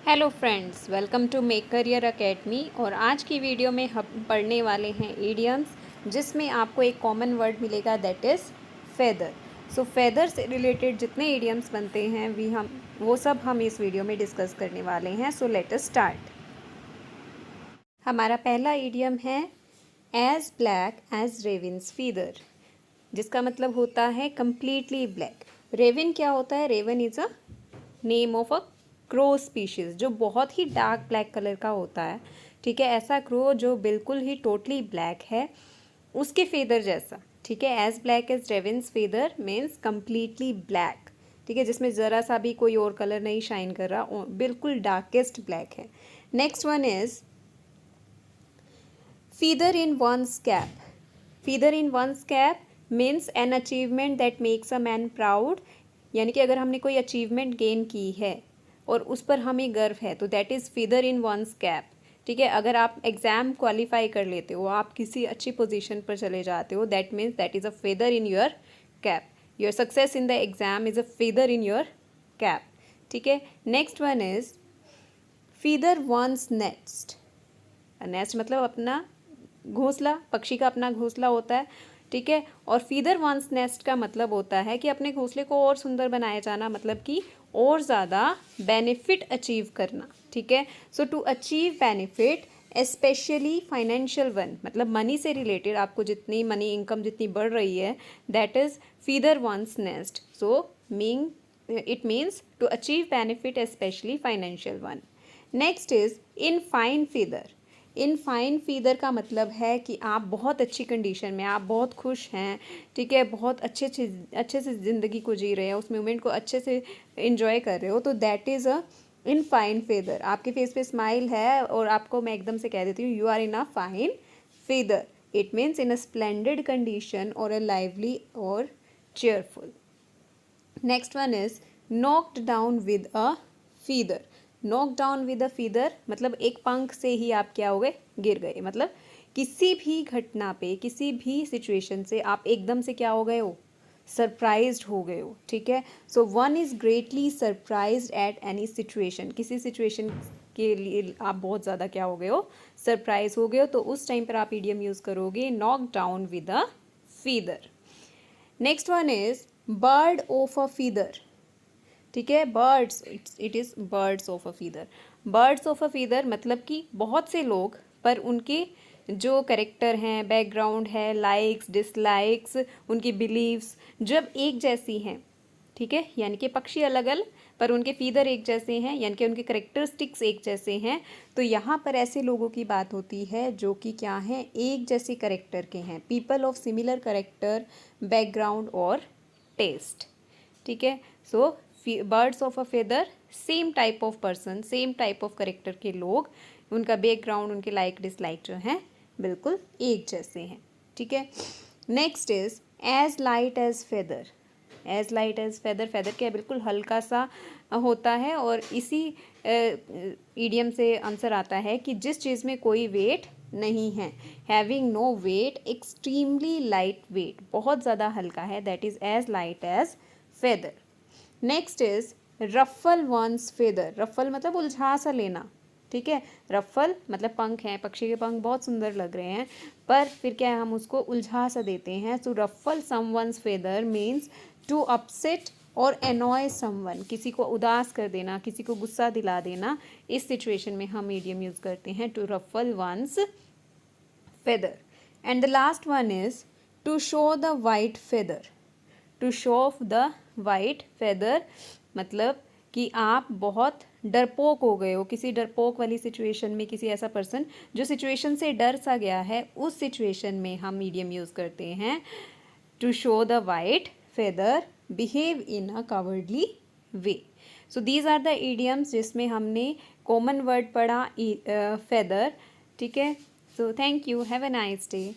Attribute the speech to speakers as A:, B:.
A: Hello friends, welcome to make career academy. और आज की वीडियो में हम पढ़ने वाले हैं इडियम्स, जिसमें आपको एक कॉमन वर्ड मिलेगा, that is feather. So feather से रिलेटेड जितने इडियम्स बनते हैं वो सब हम इस वीडियो में डिस्कस करने वाले हैं। So let us start. हमारा पहला इडियम है एज ब्लैक एज रेविन्स फीदर, जिसका मतलब होता है कम्प्लीटली ब्लैक। रेविन क्या होता है? Raven is a name of a crow species, जो बहुत ही डार्क ब्लैक कलर का होता है। ठीक है, ऐसा क्रो जो बिल्कुल ही टोटली ब्लैक है, उसके फेदर जैसा। ठीक है, as black as raven's feather means completely black. ठीक है, जिसमें ज़रा सा भी कोई और कलर नहीं शाइन कर रहा, बिल्कुल डार्केस्ट ब्लैक है। Next one is feather in one's cap. Feather in one's cap means an achievement that makes a man proud. यानी कि अगर हमने कोई अचीवमेंट गेन की है और उस पर हमें गर्व है, तो that is feather in one's cap. ठीक है, अगर आप एग्ज़ाम क्वालिफाई कर लेते हो, आप किसी अच्छी पोजीशन पर चले जाते हो, that means that is a feather in your cap. Your success in the exam is a feather in your cap. ठीक है, next one is feather one's nest. Nest मतलब अपना घोंसला, पक्षी का अपना घोंसला होता है। ठीक है, और फीदर वंस नेस्ट का मतलब होता है कि अपने घोंसले को और सुंदर बनाया जाना, मतलब कि और ज़्यादा बेनिफिट अचीव करना। ठीक है, so to achieve benefit specially financial one, मतलब मनी से रिलेटेड, आपको जितनी मनी इनकम जितनी बढ़ रही है, that is feather one's nest. So it means to achieve benefit specially financial one. Next is in fine feather. In fine feather का मतलब है कि आप बहुत अच्छी कंडीशन में, आप बहुत खुश हैं। ठीक है, बहुत अच्छे से ज़िंदगी को जी रहे हैं, उस मोमेंट को अच्छे से इंजॉय कर रहे हो, तो that is a in fine feather. आपके फेस पे स्माइल है और आपको मैं एकदम से कह देती हूँ, you are in a fine feather. It means in a splendid condition और अ लाइवली और cheerful. Next one is knocked down with a feather. Knock down with a feather मतलब एक पंख से ही आप क्या हो गए, गिर गए। मतलब किसी भी घटना पे, किसी भी सिचुएशन से आप एकदम से क्या हो गए हो, सरप्राइज्ड हो गए हो। ठीक है, so one is greatly surprised at any situation. किसी सिचुएशन के लिए आप बहुत ज़्यादा क्या हो गए हो, सरप्राइज हो गए हो, तो उस टाइम पर आप इडियम यूज़ करोगे knock down with a feather. Next one is bird of a feather. ठीक है, birds, it is birds of a feather. Birds of a feather मतलब कि बहुत से लोग, पर उनके जो करेक्टर हैं, बैकग्राउंड है, लाइक्स डिसलाइक्स, उनकी बिलीव्स जब एक जैसी हैं, ठीक है, यानी कि पक्षी अलग अलग पर उनके फीदर एक जैसे हैं, यानी कि उनके करेक्टरिस्टिक्स एक जैसे हैं, तो यहाँ पर ऐसे लोगों की बात होती है जो कि क्या हैं, एक जैसे करेक्टर के हैं। People of similar character, background और टेस्ट। ठीक है, so birds of a feather, same type of person, same type of character के लोग, उनका बैकग्राउंड, उनके लाइक डिसलाइक जो हैं बिल्कुल एक जैसे हैं। ठीक है, next is as light as feather. As light as feather, feather क्या बिल्कुल हल्का सा होता है, और इसी ईडियम से आंसर आता है कि जिस चीज़ में कोई वेट नहीं है, having no weight, extremely light weight, बहुत ज़्यादा हल्का है, that is as light as feather. Next is ruffle one's feather. Ruffle मतलब उलझा सा लेना। ठीक है, रफल मतलब पंख हैं, पक्षी के पंख बहुत सुंदर लग रहे हैं, पर फिर क्या है, हम उसको उलझा सा देते हैं। To ruffle someone's feather means to upset और एनॉय समवन, किसी को उदास कर देना, किसी को गुस्सा दिला देना। इस सिचुएशन में हम मीडियम यूज़ करते हैं to ruffle one's feather. And the last one is to show the white feather. To show off the white feather मतलब कि आप बहुत डरपोक हो गए हो, किसी डरपोक वाली सिचुएशन में, किसी ऐसा पर्सन जो सिचुएशन से डर सा गया है, उस सिचुएशन में हम मीडियम यूज़ करते हैं to show the white feather, behave in a cowardly way. So these are the idioms जिसमें हमने कॉमन वर्ड पढ़ा फेदर। ठीक है, so thank you, have a nice day.